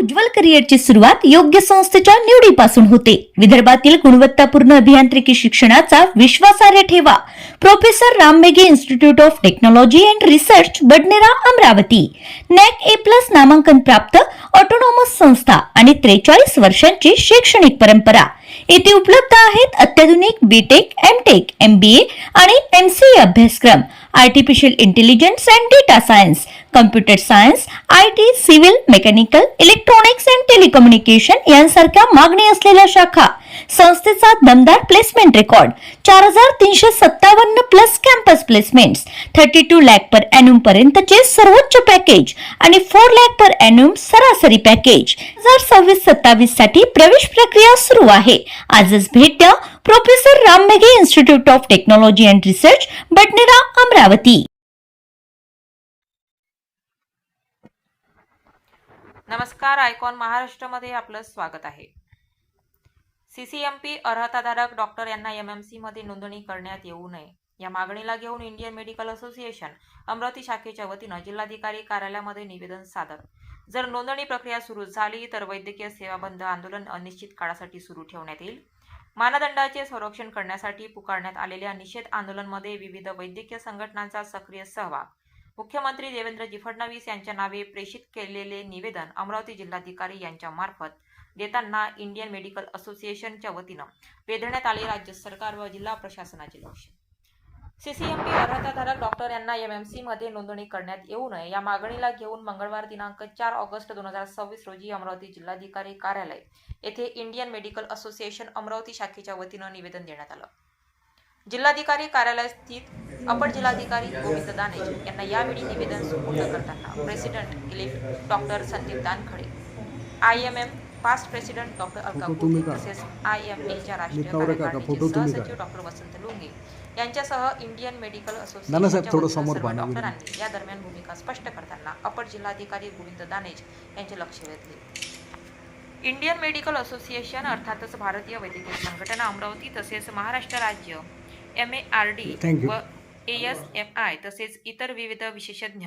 उज्ज्वल करिअरची सुरुवात योग्य संस्थेच्या निवडीपासून होते। विदर्भातील गुणवत्तापूर्ण अभियांत्रिकी शिक्षणाचा विश्वासार्ह ठेवा professor Ram Meghe institute of technology and research Badnera Amravati. NAAC A+ नामांकन प्राप्त ऑटोनॉमस संस्था आणि 43 वर्षांची शैक्षणिक परंपरा। येथे उपलब्ध आहेत अत्याधुनिक बीटेक, एमटेक, MBA आणि MCA अभ्यासक्रम, artificial intelligence and data science, computer science, IT, civil, mechanical, electronics and telecommunication यांसारख्या मागणी असलेल्या शाखा। संस्थेचा दमदार placement record, 4357 plus campus placements, 32 lakh per annum पर्यंतचे सर्वोच्च पॅकेज आणि 4 लाख पर एनम सरासरी पॅकेज। 2026-27 साठी प्रवेश प्रक्रिया सुरू आहे। आजच भेट द्या professor Ram Meghe institute of technology and research Badnera Amravati. नमस्कार, आयकॉन महाराष्ट्रामध्ये आपलं स्वागत आहे। CCMP अर्हताधारक डॉक्टर यांना MMC मध्ये नोंदणी करण्यात येऊ नये या मागणीला घेऊन इंडियन मेडिकल असोसिएशन अमरावती शाखेच्या वतीनं जिल्हाधिकारी कार्यालयामध्ये निवेदन सादर। जर नोंदणी प्रक्रिया सुरू झाली तर वैद्यकीय सेवा बंद आंदोलन अनिश्चित काळासाठी सुरू ठेवण्यात येईल। मानदंडाचे संरक्षण करण्यासाठी पुकारण्यात आलेल्या निषेध आंदोलनामध्ये विविध वैद्यकीय संघटनांचा सक्रिय सहभाग। मुख्यमंत्री देवेंद्रजी फडणवीस यांच्या नावे प्रेषित केलेले निवेदन अमरावती जिल्हाधिकारी यांच्या मार्फत देताना इंडियन मेडिकल असोसिएशनच्या वतीनं वेधण्यात आले राज्य सरकार व जिल्हा प्रशासनाचे लक्ष। CCMP अर्हताधारक डॉक्टर यांना MMC मध्ये नोंदणी करण्यात येऊ नये या मागणीला घेऊन मंगळवार दिनांक 4 ऑगस्ट 2026 रोजी अमरावती जिल्हाधिकारी कार्यालय येथे इंडियन मेडिकल असोसिएशन अमरावती शाखेच्या वतीनं निवेदन देण्यात आलं। जिल्हाधिकारी कार्यालय स्थित अपर जिल्हाधिकारी गोविंद दानेज यांना यावेळी निवेदन सुपूर्द करताना president elect doctor Sandeep Dankhade, IMM past president doctor Alka Govil तसेच IMAच्या राष्ट्रीय कार्यकारिणीचे सहसचिव डॉक्टर वसंत लुंगे यांच्यासह इंडियन मेडिकल असोसिएशनच्या सर्व डॉक्टरांनी या दरम्यान भूमिका स्पष्ट करताना अपर जिल्हाधिकारी गोविंद दानेज यांचे लक्ष वेधले। इंडियन मेडिकल असोसिएशन अर्थातच भारतीय वैद्यकीय संघटना अमरावती तसेच महाराष्ट्र राज्य MARD व ASMI तसेच इतर विविध विशेषज्ञ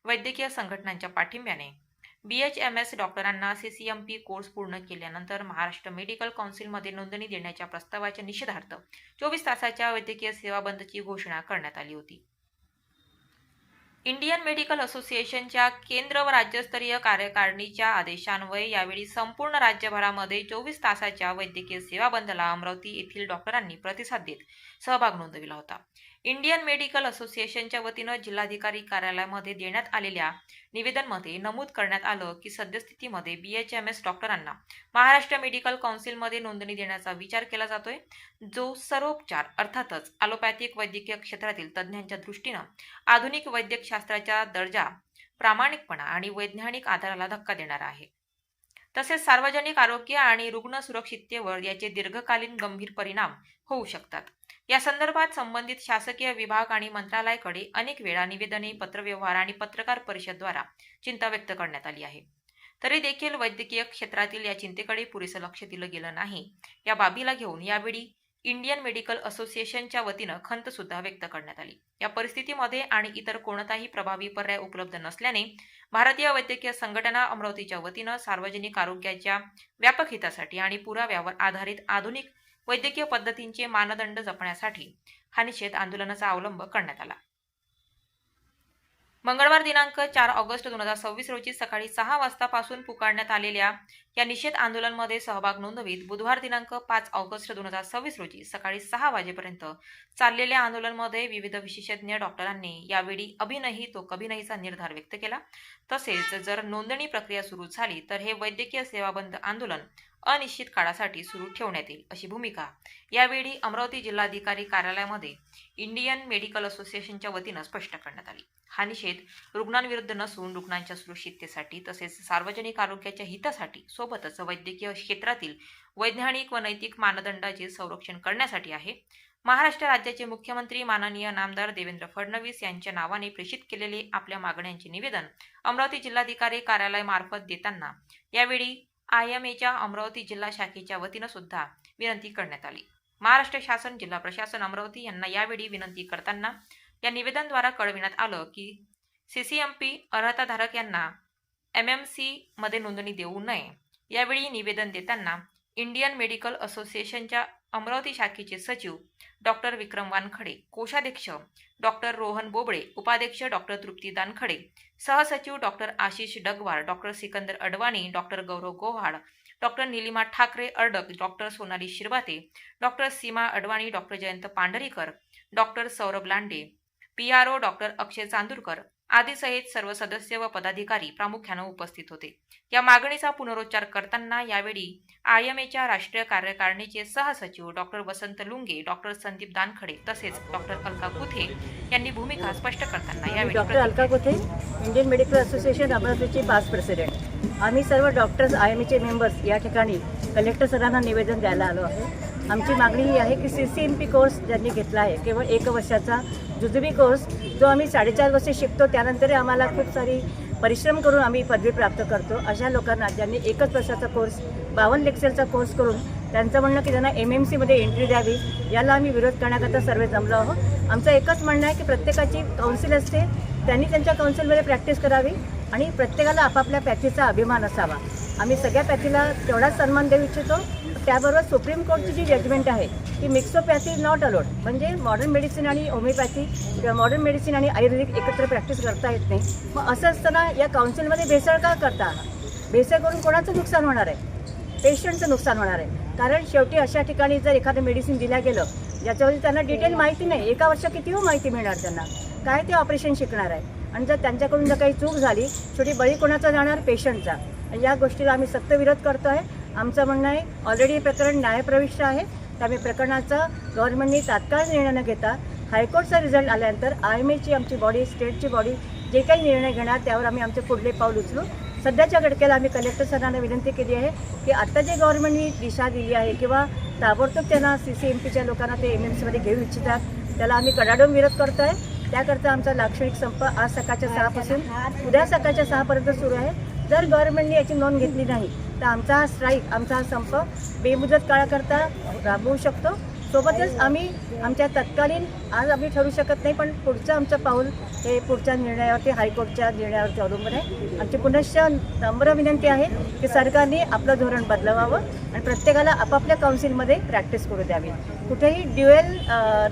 वैद्यकीय संघटनांच्या पाठिंब्याने BHMS डॉक्टरांना CCMP कोर्स पूर्ण केल्यानंतर महाराष्ट्र मेडिकल काउन्सिलमध्ये नोंदणी देण्याच्या प्रस्तावाच्या निषेधार्थ 24 तासाच्या वैद्यकीय सेवा बंदची घोषणा करण्यात आली होती। इंडियन मेडिकल असोसिएशनच्या केंद्र व राज्यस्तरीय कार्यकारिणीच्या आदेशान्वये यावेळी संपूर्ण राज्यभरामध्ये 24 तासाच्या वैद्यकीय सेवा बंदला अमरावती येथील डॉक्टरांनी प्रतिसाद देत सहभाग नोंदविला होता। इंडियन मेडिकल असोसिएशनच्या वतीनं जिल्हाधिकारी कार्यालयामध्ये देण्यात आलेल्या निवेदनामध्ये नमूद करण्यात आलं की सद्यस्थितीमध्ये BHMS डॉक्टरांना महाराष्ट्र मेडिकल काउन्सिलमध्ये नोंदणी देण्याचा विचार केला जातोय, जो सर्वोपचार अर्थातच ॲलोपॅथिक वैद्यकीय क्षेत्रातील तज्ज्ञांच्या दृष्टीनं आधुनिक वैद्यकशास्त्राच्या दर्जा, प्रामाणिकपणा आणि वैज्ञानिक आधाराला धक्का देणारा आहे। तसेच सार्वजनिक आरोग्य आणि रुग्ण सुरक्षिततेवर याचे दीर्घकालीन गंभीर परिणाम होऊ शकतात। या संदर्भात संबंधित शासकीय विभाग आणि मंत्रालयाकडे अनेक वेळा निवेदने, पत्रव्यवहार आणि पत्रकार परिषदेद्वारा चिंता व्यक्त करण्यात आली आहे। तरी देखील वैद्यकीय क्षेत्रातील या चिंतेकडे पुरेसं लक्ष दिलं गेलं नाही। या बाबीला घेऊन यावेळी इंडियन मेडिकल असोसिएशनच्या वतीनं खंत सुद्धा व्यक्त करण्यात आली। या परिस्थितीमध्ये आणि इतर कोणताही प्रभावी पर्याय उपलब्ध नसल्याने भारतीय वैद्यकीय संघटना अमरावतीच्या वतीनं सार्वजनिक आरोग्याच्या व्यापक हितासाठी आणि पुराव्यावर आधारित आधुनिक वैद्यकीय पद्धतींचे मानदंड जपण्यासाठी हा निषेध आंदोलनाचा अवलंब करण्यात आला। मंगळवार दिनांक 4 ऑगस्ट 2026 रोजी सकाळी 6 वाजतापासून पुकारण्यात आलेल्या या निषेध आंदोलनामध्ये सहभाग नोंदवित बुधवार दिनांक 5 ऑगस्ट 2026 रोजी सकाळी 6 वाजेपर्यंत चाललेल्या आंदोलनामध्ये विविध विशेषज्ञ डॉक्टरांनी यावेळी अभी नहीं तो कभी नहीचा निर्धार व्यक्त केला। तसेच जर नोंदणी प्रक्रिया सुरू झाली तर हे वैद्यकीय सेवा बंद आंदोलन अनिश्चित काळासाठी सुरू ठेवण्यात येईल अशी भूमिका यावेळी अमरावती जिल्हाधिकारी कार्यालयामध्ये इंडियन मेडिकल असोसिएशनच्या वतीनं स्पष्ट करण्यात आली। हा निषेध रुग्णांविरुद्ध नसून रुग्णांच्या सुरक्षिततेसाठी तसेच सार्वजनिक आरोग्याच्या हितासाठी सोबतच वैद्यकीय क्षेत्रातील वैज्ञानिक व नैतिक मानदंडाचे संरक्षण करण्यासाठी आहे। महाराष्ट्र राज्याचे मुख्यमंत्री माननीय नामदार देवेंद्र फडणवीस यांच्या नावाने प्रेषित केलेले आपल्या मागण्यांचे निवेदन अमरावती जिल्हाधिकारी कार्यालयामार्फत देताना यावेळी IMAच्या अमरावती जिल्हा शाखेच्या वतीनं सुद्धा विनंती करण्यात आली। महाराष्ट्र शासन, जिल्हा प्रशासन अमरावती यांना यावेळी विनंती करताना या निवेदनाद्वारे कळविण्यात आलं की CCMP अर्हताधारक यांना MMC मध्ये नोंदणी देऊ नये. यावेळी निवेदन देताना इंडियन मेडिकल असोसिएशनच्या अमरावती शाखेचे सचिव डॉक्टर विक्रम वानखडे, कोषाध्यक्ष डॉक्टर रोहन बोबळे, उपाध्यक्ष डॉक्टर तृप्ती दानखडे, सहसचिव doctor Ashish Dagwar, doctor Sikandar Advani, doctor Gaurav Gohad, doctor Nilima Thakre Ardak, doctor Sonali Shirbhate, doctor Seema Advani, doctor Jayant Pandharikar, doctor Saurabh Lande, PRO doctor Akshay Chandurkar आदी सहित सर्व सदस्य व पदाधिकारी प्रामुख्याने उपस्थित होते. या मागणीचा पुनरुच्चार करताना यावेळी IMAच्या राष्ट्रीय कार्यकारिणीचे सहसचिव डॉक्टर वसंत लुंगे, डॉक्टर संदीप दानखडे तसेच डॉक्टर अलका गुथे यांनी भूमिका स्पष्ट करताना यावेळी doctor Alka Guthe, Indian medical association अमरावतीचे पास्ट प्रेसिडेंट. आम्ही सर्व डॉक्टर्स IMAचे मेंबर्स या ठिकाणी कलेक्टर सरांना निवेदन द्यायला आलो आहे. आमची मागणी ही आहे की CCMP कोर्स ज्यांनी घेतला आहे केवळ 1 वर्षाचा जुजुबी कोर्स, जो आम्ही 4.5 वर्षे शिकतो, त्यानंतर आम्हाला खूप सारी परिश्रम करून आम्ही पदवी प्राप्त करतो, अशा लोकांना ज्यांनी 1 वर्षाचा कोर्स 52 लेक्चरचा कोर्स करून त्यांचं म्हणणं की त्यांना MMC मध्ये एंट्री द्यावी, याला आम्ही विरोध करण्याकरता सर्व जमलो आहोत. आमचं एकच म्हणणं आहे की प्रत्येकाची काउन्सिल असते, त्यांनी त्यांच्या काउन्सिलमध्ये प्रॅक्टिस करावी आणि प्रत्येकाला आपापल्या पॅथीचा अभिमान असावा. आम्ही सगळ्या पॅथीला तेवढाच सन्मान देऊ इच्छितो. त्याबरोबर सुप्रीम कोर्टची जी जजमेंट आहे की मिक्सोपॅथी नॉट अलोड, म्हणजे मॉडर्न मेडिसिन आणि होमिओपॅथी किंवा मॉडर्न मेडिसिन आणि आयुर्वेदिक एकत्र प्रॅक्टिस करता येत नाही. मग असं असताना या काउन्सिलमध्ये भेसळ का करता आहात? भेसळ करून कोणाचं नुकसान होणार आहे? पेशंटचं नुकसान होणार आहे. कारण शेवटी अशा ठिकाणी जर एखादं मेडिसिन दिल्या गेलं ज्याच्यावरती त्यांना डिटेल माहिती नाही, 1 वर्ष किती माहिती मिळणार त्यांना? काय ते ऑपरेशन शिकणार आहे? आणि जर त्यांच्याकडून जर काही चूक झाली, शेवटी बळी कोणाचा जाणार? पेशंटचा. या गोष्टीला आम्ही सक्त विरोध करतो आहे. आमचं म्हणणं आहे ऑलरेडी हे प्रकरण न्यायप्रविष्ट आहे, त्यामुळे प्रकरणाचा गव्हर्नमेंटने तात्काळ निर्णय न घेता हायकोर्टचा रिझल्ट आल्यानंतर IMAची आमची बॉडी, स्टेटची बॉडी जे काही निर्णय घेणार त्यावर आम्ही आमचे पुढले पाऊल उचलू. सध्याच्या घटकेला आम्ही कलेक्टर सरांना विनंती केली आहे की आता जे गव्हर्नमेंटने दिशा दिली आहे किंवा ताबडतोब त्यांना CCMPच्या लोकांना ते MMC मध्ये घेऊ इच्छितात, त्याला आम्ही कडाडून विरोध करतो आहे. त्याकरता आमचा लाक्षणिक संप आज सकाळच्या 6 पासून उद्या सकाळच्या 6 पर्यंत सुरू आहे. जर गव्हर्नमेंटने याची नोंद घेतली नाही तर आमचा हा स्ट्राईक, आमचा हा संप बेमुदत काळाकरता राबवू शकतो. सोबतच आम्ही आमच्या तत्कालीन आज आम्ही ठरवू शकत नाही, पण पुढचं आमचं पाऊल हे पुढच्या निर्णयावरती, हायकोर्टच्या निर्णयावरती अवलंबून आहे. आमची पुनश्च नम्र विनंती आहे की सरकारने आपलं धोरण बदलवावं आणि प्रत्येकाला आपापल्या काउन्सिलमध्ये प्रॅक्टिस करू द्यावी. कुठेही ड्युएल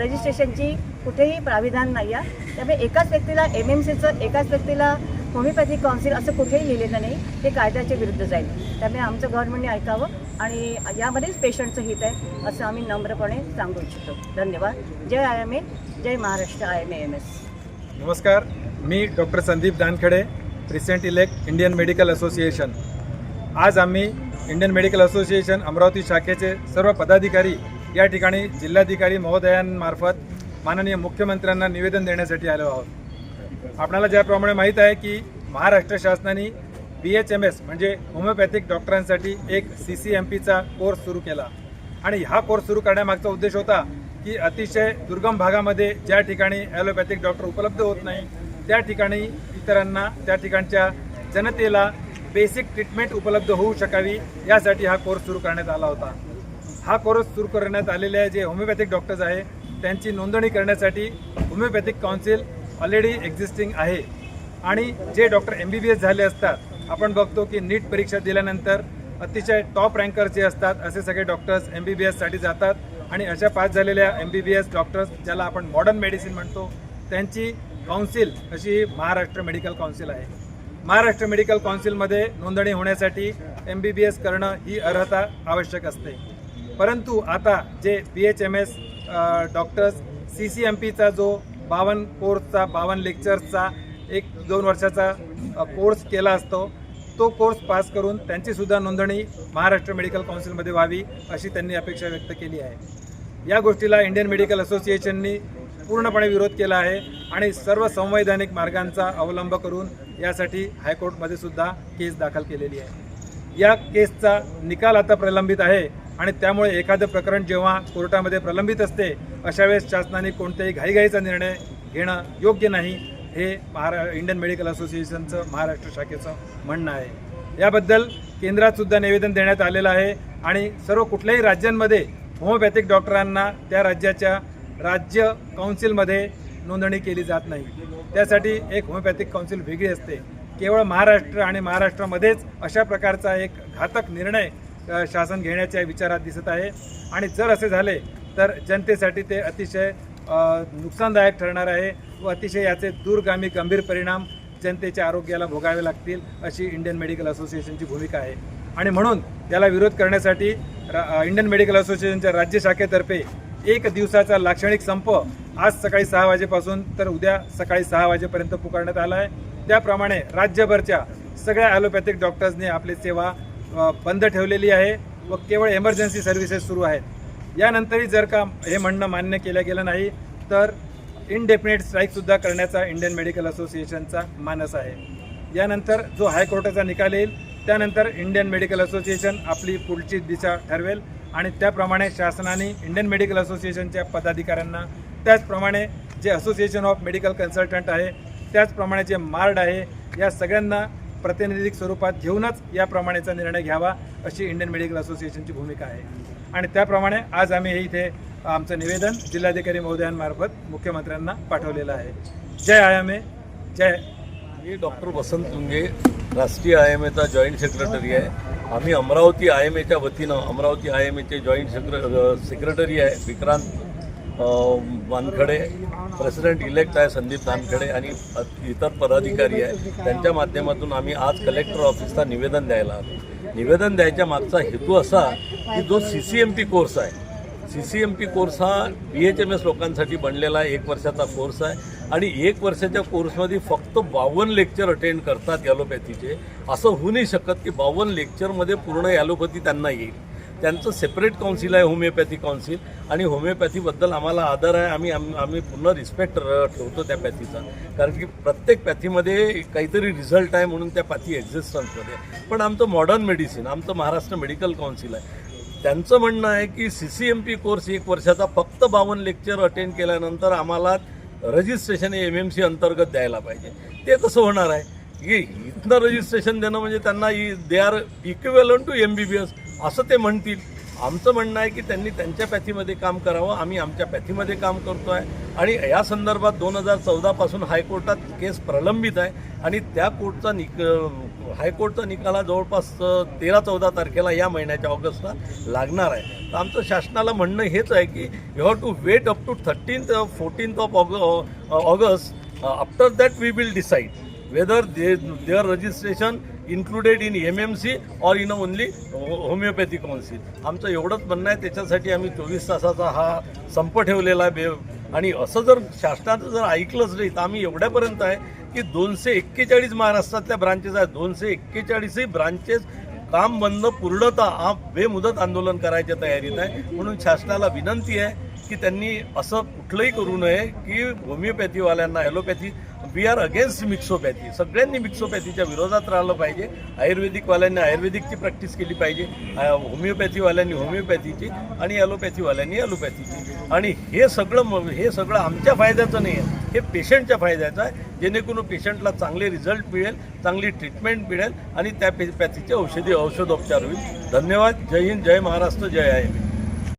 रजिस्ट्रेशनची कुठेही प्राविधान नाही आहे. त्यामुळे एकाच व्यक्तीला MMCचं, एकाच व्यक्तीला होमिओपॅथिक काउन्सिल असं कुठेही लिहिलेलं नाही, ते कायद्याच्या विरुद्ध जाईल. त्यामुळे आमचं गव्हर्नमेंटने ऐकावं आणि यामध्येच पेशंटचं हित आहे असं आम्ही नम्रपणे सांगू इच्छितो. धन्यवाद. जय IMA, जय महाराष्ट्र IMAMS. नमस्कार, मी doctor Sandeep Dankhade, president elect Indian medical association. आज आम्ही इंडियन मेडिकल असोसिएशन अमरावती शाखेचे सर्व पदाधिकारी या ठिकाणी जिल्हाधिकारी महोदयांमार्फत माननीय मुख्यमंत्र्यांना निवेदन देण्यासाठी आलो आहोत. आपल्याला ज्याप्रमाणे माहीत आहे की महाराष्ट्र शासनाने BHMS म्हणजे होमिओपॅथिक डॉक्टरांसाठी एक CCMPचा कोर्स सुरू केला आणि हा कोर्स सुरू करण्यामागचा उद्देश होता की अतिशय दुर्गम भागामध्ये ज्या ठिकाणी ॲलोपॅथिक डॉक्टर उपलब्ध होत नाही त्या ठिकाणी इतरांना, त्या ठिकाणच्या जनतेला बेसिक ट्रीटमेंट उपलब्ध होऊ शकावी यासाठी हा कोर्स सुरू करण्यात आला होता. हा कोर्स सुरू करण्यात आलेले जे होमिओपॅथिक डॉक्टर्स आहे त्यांची नोंदणी करण्यासाठी होमिओपॅथिक काउन्सिल ऑलरेडी एक्झिस्टिंग आहे आणि जे डॉक्टर MBBS झाले असतात, आपण बघतो की नीट परीक्षा दिल्यानंतर अतिशय टॉप रँकर जे असतात असे सगळे डॉक्टर्स MBBSसाठी जातात आणि अशा पास झालेल्या MBBS डॉक्टर्स ज्याला आपण मॉडर्न मेडिसिन म्हणतो त्यांची काउन्सिल अशी महाराष्ट्र मेडिकल काउन्सिल आहे. महाराष्ट्र मेडिकल काउन्सिलमध्ये नोंदणी होण्यासाठी MBBS करणं ही अर्हता आवश्यक असते. परंतु आता जे BHMS डॉक्टर्स CCMPचा जो 52 कोर्सचा 52 लेक्चर्सचा 1-2 वर्षाचा कोर्स केला असतो, तो कोर्स पास करून त्यांचीसुद्धा नोंदणी महाराष्ट्र मेडिकल काउन्सिलमध्ये व्हावी अशी त्यांनी अपेक्षा व्यक्त केली आहे. या गोष्टीला इंडियन मेडिकल असोसिएशननी पूर्णपणे विरोध केला आहे आणि सर्व संवैधानिक मार्गांचा अवलंब करून यासाठी हायकोर्टमध्ये सुद्धा केस दाखल केलेली आहे. या केसचा निकाल आता प्रलंबित आहे आणि त्यामुळे एखादं प्रकरण जेव्हा कोर्टामध्ये प्रलंबित असते अशा वेळेस शासनाने कोणत्याही घाईघाईचा निर्णय घेणं योग्य नाही, हे इंडियन मेडिकल असोसिएशनचं महाराष्ट्र शाखेचं म्हणणं आहे. याबद्दल केंद्रात सुद्धा निवेदन देण्यात आलेलं आहे आणि सर्व कुठल्याही राज्यांमध्ये होमिओपॅथिक डॉक्टरांना त्या राज्याच्या राज्य काउन्सिलमध्ये नोंदणी केली जात नाही. त्यासाठी एक होमिओपॅथिक काउन्सिल वेगळी असते. केवळ महाराष्ट्र आणि महाराष्ट्रामध्येच अशा प्रकारचा एक घातक निर्णय शासन घेण्याच्या विचारात दिसत आहे आणि जर असे झाले तर जनतेसाठी ते अतिशय नुकसानदायक ठरणार आहे व अतिशय याचे दूरगामी गंभीर परिणाम जनतेच्या आरोग्याला भोगावे लागतील अशी इंडियन मेडिकल असोसिएशनची भूमिका आहे. आणि म्हणून याला विरोध करण्यासाठी इंडियन मेडिकल असोसिएशनच्या राज्य शाखेतर्फे 1 दिवसाचा लाक्षणिक संप आज सकाळी 6 वाजेपासून तर उद्या सकाळी 6 वाजेपर्यंत पुकारण्यात आला आहे. त्याप्रमाणे राज्यभरच्या सगळ्या ॲलोपॅथिक डॉक्टर्सने आपली सेवा बंद ठेवलेली आहे व केवळ एमर्जन्सी सर्व्हिसेस सुरू आहेत. यानंतरही जर का हे म्हणणं मान्य केलं गेलं नाही तर इनडेफिनेट स्ट्राईकसुद्धा करण्याचा इंडियन मेडिकल असोसिएशनचा मानस आहे. यानंतर जो हायकोर्टाचा निकाल येईल त्यानंतर इंडियन मेडिकल असोसिएशन आपली पुढची दिशा ठरवेल आणि त्याप्रमाणे शासनाने इंडियन मेडिकल असोसिएशनच्या पदाधिकाऱ्यांना त्याचप्रमाणे जे असोसिएशन ऑफ मेडिकल कन्सल्टंट आहे त्याचप्रमाणे जे मार्ड आहे या सगळ्यांना प्रतिनिधिक स्वरूपात घेऊनच याप्रमाणेचा निर्णय घ्यावा अशी इंडियन मेडिकल असोसिएशनची भूमिका आहे. आणि त्याप्रमाणे आज आम्ही हे इथे आमचं निवेदन जिल्हाधिकारी महोदयांमार्फत मुख्यमंत्र्यांना पाठवलेलं आहे. जय IMA जय. मी डॉक्टर वसंत तुंगे राष्ट्रीय IMAचा जॉईंट सेक्रेटरी आहे. आम्ही अमरावती IMAच्या वतीनं अमरावती IMAचे जॉईंट सेक्रेटरी आहे विक्रांत वानखडे, प्रेसिडेंट इलेक्ट आहे संदीप दानखडे आणि इतर पदाधिकारी आहे. त्यांच्या माध्यमातून आम्ही आज कलेक्टर ऑफिसला निवेदन द्यायला आलो. निवेदन द्यायच्या मागचा हेतू असा की जो CCMP कोर्स आहे, CCMP कोर्स हा BHMS लोकांसाठी बनलेला आहे. 1 वर्षाचा कोर्स आहे आणि 1 वर्षाच्या कोर्समध्ये फक्त 52 लेक्चर अटेंड करतात ॲलोपॅथीचे. असं होऊ नाही शकत की 52 लेक्चरमध्ये पूर्ण ॲलोपॅथी त्यांना येईल. त्यांचं सेपरेट काउन्सिल आहे होमिओपॅथी काउन्सिल आणि होमिओपॅथीबद्दल आम्हाला आदर आहे. आम्ही पूर्ण रिस्पेक्ट ठेवतो त्या पॅथीचा, कारण की प्रत्येक पॅथीमध्ये काहीतरी रिझल्ट आहे म्हणून त्या पॅथी एक्झिस्टन्समध्ये. पण आमचं मॉडर्न मेडिसिन, आमचं महाराष्ट्र मेडिकल काउन्सिल आहे, त्यांचं म्हणणं आहे की CCMP कोर्स 1 वर्षाचा फक्त 52 लेक्चर अटेंड केल्यानंतर आम्हाला रजिस्ट्रेशन हे MMC अंतर्गत द्यायला पाहिजे. ते कसं होणार आहे की इथनं रजिस्ट्रेशन देणं म्हणजे त्यांना they are equivalent to MBBS असं ते म्हणतील. आमचं म्हणणं आहे की त्यांनी त्यांच्या पॅथीमध्ये काम करावं, आम्ही आमच्या पॅथीमध्ये काम करतो आहे. आणि या संदर्भात 2014 पासून हायकोर्टात केस प्रलंबित आहे आणि त्या हायकोर्टचा निकाल जवळपास 13-14 तारखेला या महिन्याच्या ऑगस्टला लागणार आहे. तर आमचं शासनाला म्हणणं हेच आहे की you have to wait up to 14th of August. After that we will decide whether their registration included in MMC or in only homeopathy council. आमचं एवढंच म्हणणं आहे. त्याच्यासाठी आम्ही 24 तासाचा हा संप ठेवलेला आहे. आणि असं जर शासनाचं जर ऐकलंच नाही तर आम्ही एवढ्यापर्यंत आहे की 241 महाराष्ट्रातल्या ब्रांचेस आहेत. 241ही ब्रांचेस काम बंद पूर्णतः बेमुदत आंदोलन करायच्या तयारीत आहे. म्हणून शासनाला विनंती आहे की त्यांनी असं कुठलंही करू नये की होमिओपॅथीवाल्यांना ॲलोपॅथी, वी आर अगेन्स्ट मिक्सोपॅथी. सगळ्यांनी मिक्सोपॅथीच्या विरोधात राहिलं पाहिजे. आयुर्वेदिकवाल्यांनी आयुर्वेदिकची प्रॅक्टिस केली पाहिजे, होमिओपॅथीवाल्यांनी होमिओपॅथीची आणि ॲलोपॅथीवाल्यांनी ॲलोपॅथीची. आणि हे सगळं आमच्या फायद्याचं नाही आहे, हे पेशंटच्या फायद्याचं आहे. जेणेकरून पेशंटला चांगले रिझल्ट मिळेल, चांगली ट्रीटमेंट मिळेल आणि त्या पॅथीचे औषधोपचार होईल. धन्यवाद. जय हिंद, जय महाराष्ट्र, जय IMA.